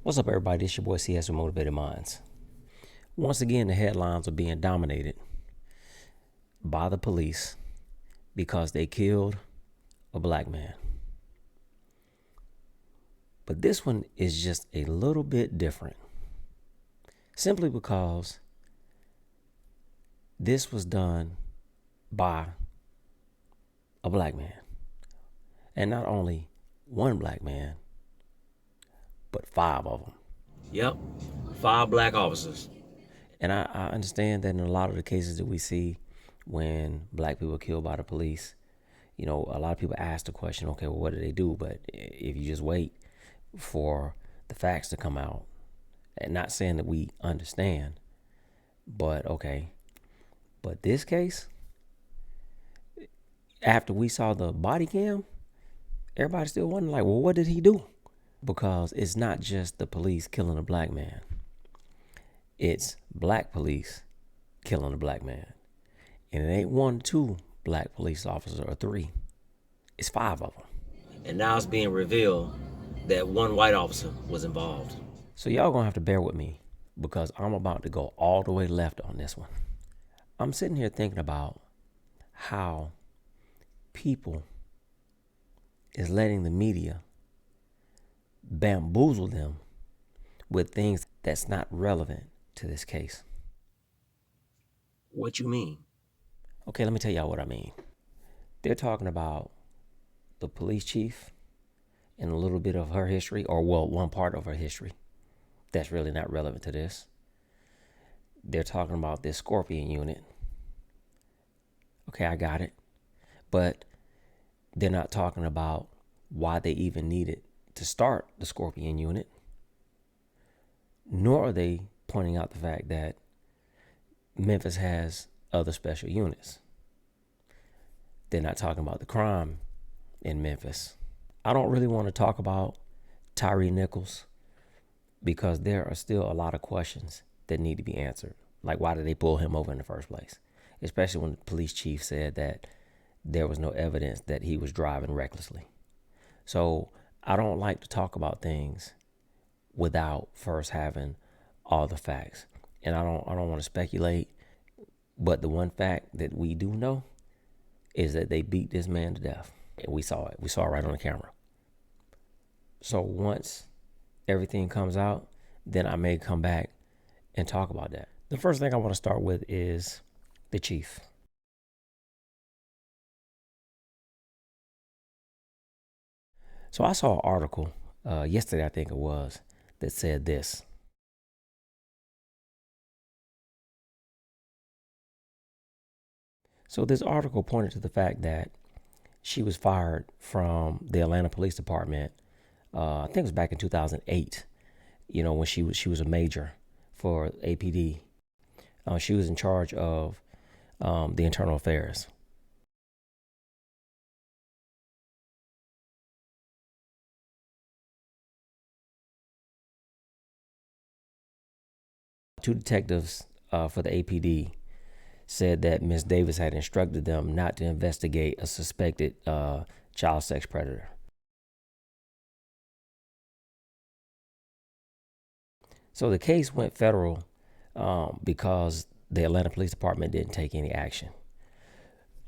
What's up, everybody? It's your boy CS with Motivated Minds. Once again, the headlines are being dominated by the police because they killed a black man. But this one is just a little bit different, simply because this was done by a black man. And not only one black man, but 5 of them. Yep, 5 black officers. And I understand that in a lot of the cases that we see when black people are killed by the police, a lot of people ask the question, okay, well, what did they do? But if you just wait for the facts to come out, and not saying that we understand, but okay. But this case, after we saw the body cam, everybody's still wondering, like, well, what did he do? Because it's not just the police killing a black man. It's black police killing a black man. And it ain't 1, 2 black police officers or 3. It's 5 of them. And now it's being revealed that 1 white officer was involved. So y'all gonna have to bear with me because I'm about to go all the way left on this one. I'm sitting here thinking about how people is letting the media bamboozle them with things that's not relevant to this case. What you mean? Okay, let me tell y'all what I mean. They're talking about the police chief and a little bit of her history, or well, one part of her history that's really not relevant to this. They're talking about this Scorpion unit. Okay, I got it. But they're not talking about why they even needed to start the Scorpion unit, nor are they pointing out the fact that Memphis has other special units. They're not talking about the crime in Memphis. I don't really want to talk about Tyree Nichols because there are still a lot of questions that need to be answered. Like, why did they pull him over in the first place? Especially when the police chief said that there was no evidence that he was driving recklessly. So I don't like to talk about things without first having all the facts. And I don't want to speculate, but the one fact that we do know is that they beat this man to death. And we saw it. We saw it right on the camera. So once everything comes out, then I may come back and talk about that. The first thing I want to start with is the chief. So I saw an article yesterday, I think it was, that said this. So this article pointed to the fact that she was fired from the Atlanta Police Department. I think it was back in 2008. When she was a major for APD. She was in charge of the internal affairs. Two detectives for the APD said that Ms. Davis had instructed them not to investigate a suspected child sex predator. So the case went federal because the Atlanta Police Department didn't take any action.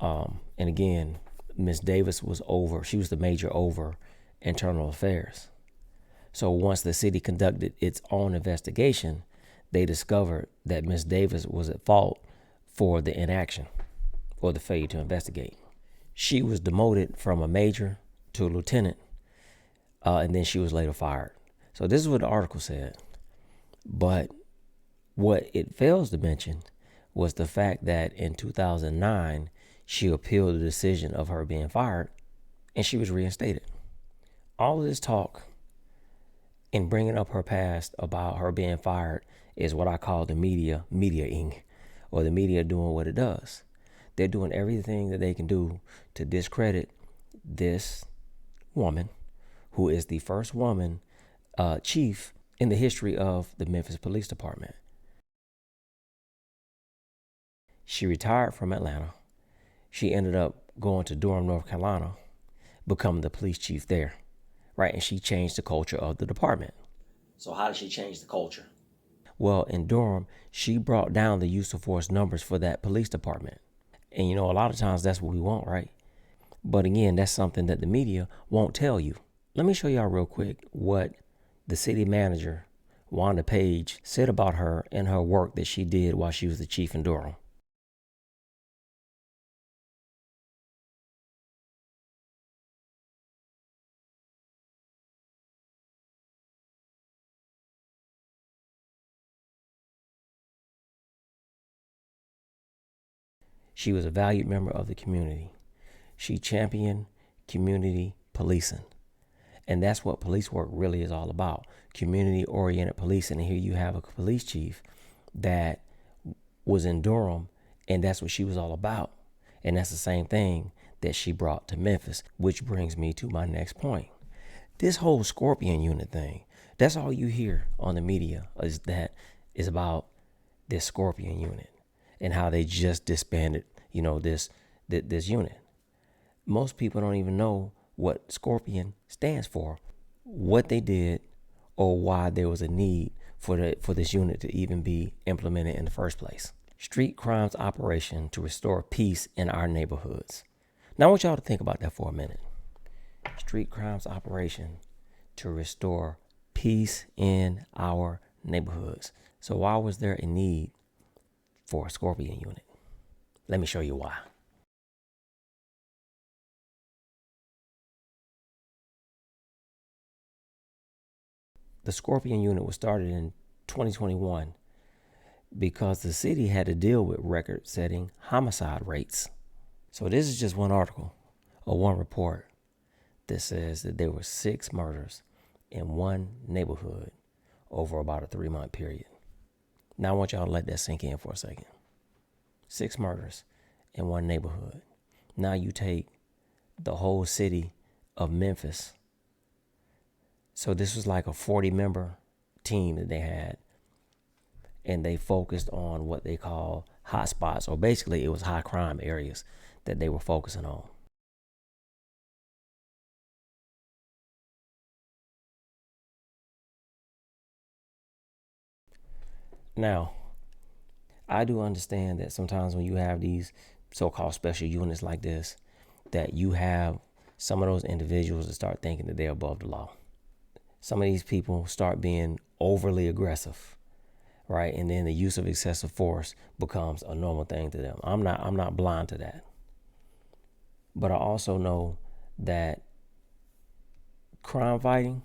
And again, Ms. Davis was the major over internal affairs. So once the city conducted its own investigation, they discovered that Ms. Davis was at fault for the inaction or the failure to investigate. She was demoted from a major to a lieutenant, and then she was later fired. So this is what the article said. But what it fails to mention was the fact that in 2009, she appealed the decision of her being fired, and she was reinstated. All of this talk and bringing up her past about her being fired is what I call the mediaing, or the media doing what it does. They're doing everything that they can do to discredit this woman, who is the first woman chief in the history of the Memphis Police Department. She retired from Atlanta. She ended up going to Durham, North Carolina, becoming the police chief there, right? And she changed the culture of the department. So how did she change the culture? Well, in Durham, she brought down the use of force numbers for that police department. And a lot of times that's what we want, right? But again, that's something that the media won't tell you. Let me show y'all real quick what the city manager, Wanda Page, said about her and her work that she did while she was the chief in Durham. She was a valued member of the community. She championed community policing. And that's what police work really is all about, community-oriented policing. And here you have a police chief that was in Durham, and that's what she was all about. And that's the same thing that she brought to Memphis, which brings me to my next point. This whole Scorpion unit thing, that's all you hear on the media is about this Scorpion unit and how they just disbanded, this unit. Most people don't even know what Scorpion stands for, what they did, or why there was a need for this unit to even be implemented in the first place. Street crimes operation to restore peace in our neighborhoods. Now I want y'all to think about that for a minute. Street crimes operation to restore peace in our neighborhoods. So why was there a need for a Scorpion unit? Let me show you why. The Scorpion unit was started in 2021 because the city had to deal with record-setting homicide rates. So this is just one article or one report that says that there were 6 murders in one neighborhood over about a 3-month period. Now I want y'all to let that sink in for a second. 6 murders in one neighborhood. Now you take the whole city of Memphis. So this was like a 40-member team that they had, and they focused on what they call hot spots, or basically it was high crime areas that they were focusing on. Now, I do understand that sometimes when you have these so-called special units like this, that you have some of those individuals that start thinking that they're above the law. Some of these people start being overly aggressive, right? And then the use of excessive force becomes a normal thing to them. I'm not blind to that. But I also know that crime fighting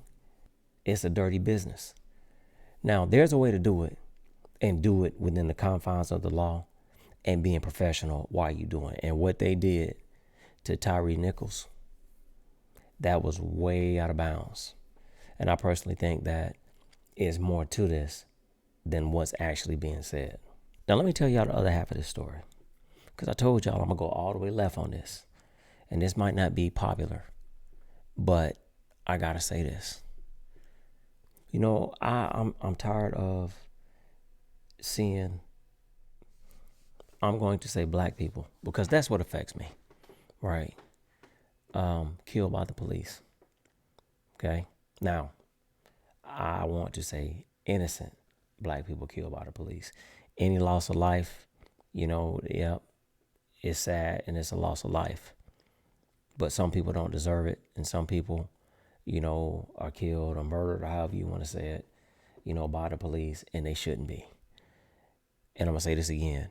is a dirty business. Now, there's a way to do it, and do it within the confines of the law and being professional while you're doing it. And what they did to Tyree Nichols, that was way out of bounds. And I personally think that is more to this than what's actually being said. Now, let me tell y'all the other half of this story, because I told y'all I'm going to go all the way left on this. And this might not be popular, but I got to say this. I'm tired of seeing, I'm going to say black people, because that's what affects me, right? Killed by the police. Okay? Now, I want to say innocent black people killed by the police. Any loss of life, it's sad and it's a loss of life. But some people don't deserve it, and some people, are killed or murdered, or however you want to say it, by the police, and they shouldn't be. And I'm going to say this again.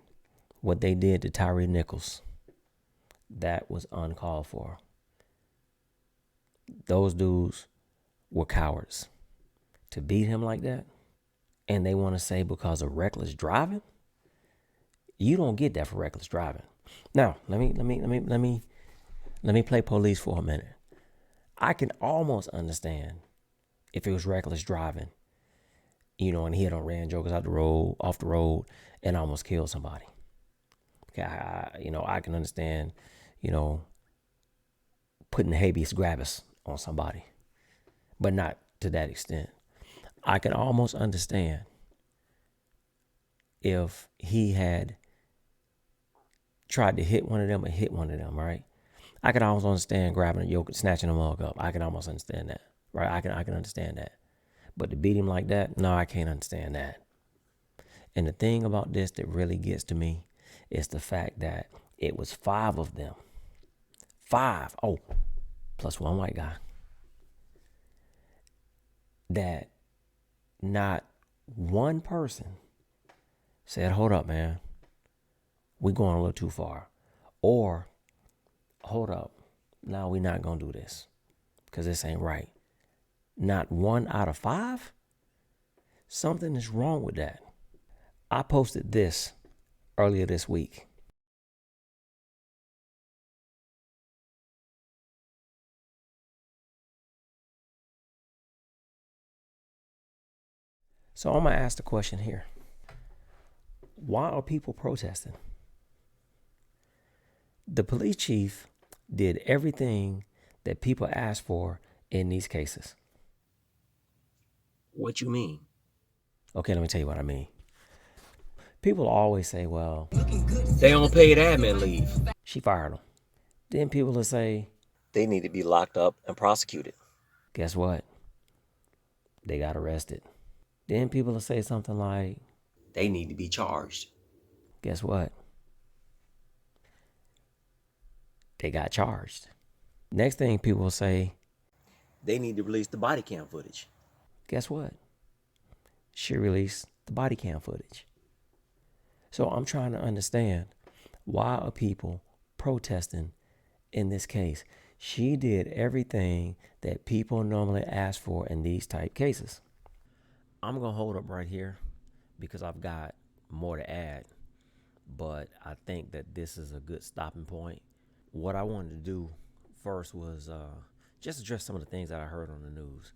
What they did to Tyree Nichols, that was uncalled for. Those dudes were cowards. To beat him like that, and they want to say because of reckless driving, you don't get that for reckless driving. Now, let me play police for a minute. I can almost understand if it was reckless driving, and he had ran jokers off the road, and almost killed somebody. Okay, I can understand, putting habeas corpus on somebody, but not to that extent. I can almost understand if he had tried to hit one of them or hit one of them, right? I can almost understand grabbing a yoke, snatching a mug up. I can almost understand that, right? I can understand that. But to beat him like that, no, I can't understand that. And the thing about this that really gets to me is the fact that it was 5 of them. 5. Oh, plus one white guy. That not one person said, hold up, man, we're going a little too far. Or, hold up, no, we're not going to do this because this ain't right. Not 1 out of 5? Something is wrong with that. I posted this earlier this week. So I'm going to ask the question here. Why are people protesting? The police chief did everything that people asked for in these cases. What you mean? Okay, let me tell you what I mean. People always say, well, they don't pay admin leave. She fired them. Then people will say, they need to be locked up and prosecuted. Guess what? They got arrested. Then people will say something like, they need to be charged. Guess what? They got charged. Next thing people will say, they need to release the body cam footage. Guess what? She released the body cam footage. So I'm trying to understand, why are people protesting in this case? She did everything that people normally ask for in these type cases. I'm going to hold up right here because I've got more to add, but I think that this is a good stopping point. What I wanted to do first was just address some of the things that I heard on the news.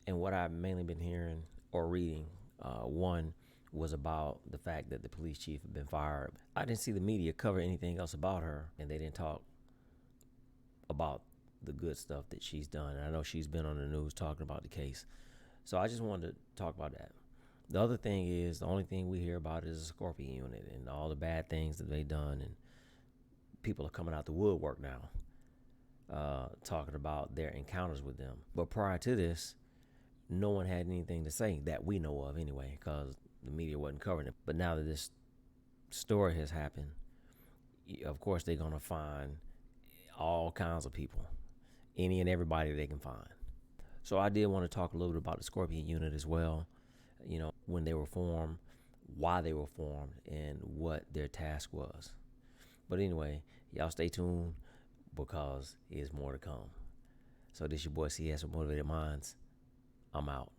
And what I've mainly been hearing or reading, one was about the fact that the police chief had been fired. I didn't see the media cover anything else about her, and they didn't talk about the good stuff that she's done. And I know she's been on the news talking about the case. So I just wanted to talk about that. The other thing is, the only thing we hear about is the Scorpion unit and all the bad things that they've done, and people are coming out the woodwork now, talking about their encounters with them. But prior to this, no one had anything to say that we know of anyway, because the media wasn't covering it. But now that this story has happened, of course they're going to find all kinds of people, any and everybody they can find. So I did want to talk a little bit about the Scorpion unit as well, when they were formed, why they were formed, and what their task was. But anyway, y'all stay tuned because there's more to come. So this your boy CS with Motivated Minds. I'm out.